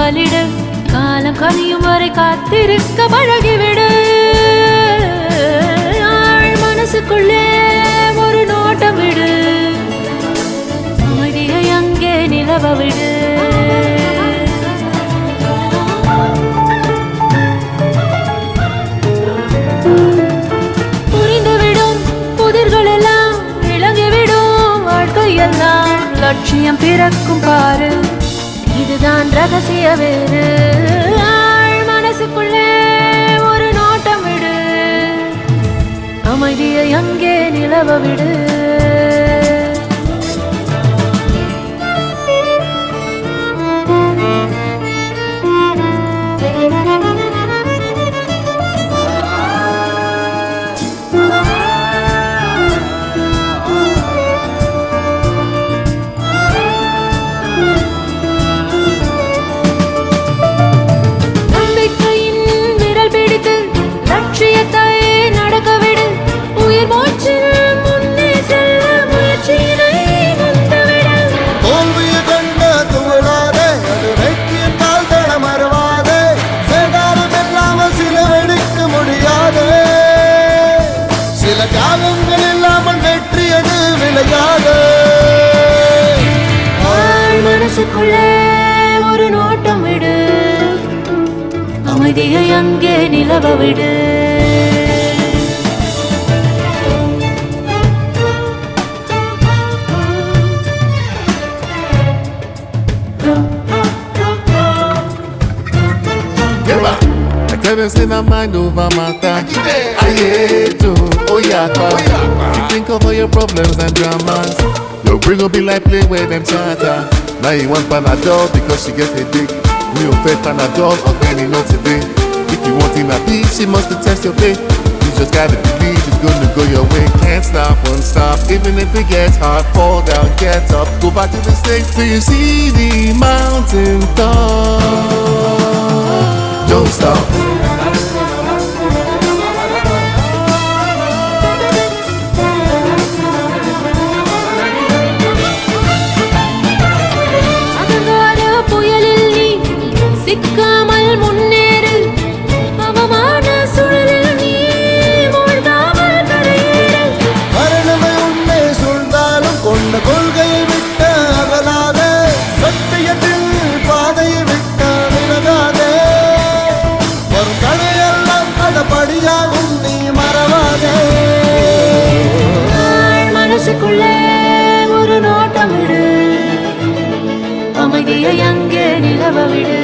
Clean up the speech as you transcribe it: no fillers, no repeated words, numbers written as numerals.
காவலிடு காலம் கனியும் வரை காத்திருக்க பழகிவிடு ஆள் மனசுக்குள்ளே ஒரு நோட்டம் விடு அமைதியை அங்கே நிலவ விடு புரிந்துவிடும் புதிர்கள் எல்லாம் விளங்கிவிடும் வாழ்க்கையெல்லாம் லட்சியம் பிறக்கும் பாரு இதுதான் ரகசிய வேறு ஆள் மனசுக்குள்ளே ஒரு நோட்டம் விடு அமைதியை அங்கே நிலவ விடு மனசுக்குள்ளே ஒரு நோட்டம் விடு அமைதியை அங்கே நிலவ விடு Say my mind over matter. I hate to, oh yeah, you think of all your problems and dramas. Your brain will be like play where them chatter. Now you want Panadol because she gets a dick. Me on fed Panadol or any not today. If you want in a beach, she must test your faith. You just gotta believe it's gonna go your way. Can't stop, won't stop. Even if it gets hard, fall down, get up, go back to the state till you see the mountain top. Don't stop. சிக்காமல் முன்னேறு அவமான சுழலில் நீ மூழ்காமல் கரையேறு மரணமே உன்னை சூழ்ந்தாலும் கொண்ட கொள்கையை விட்ட அகலாதே சத்தியத்தில் பாதையை விட்ட விலகாதே ஒரு கதையெல்லாம் அதபடியாகும் நீ மறவாதே மனசுக்குள்ளே ஒரு நோட்டம் விடு அமைதியை அங்கே நிலவ விடு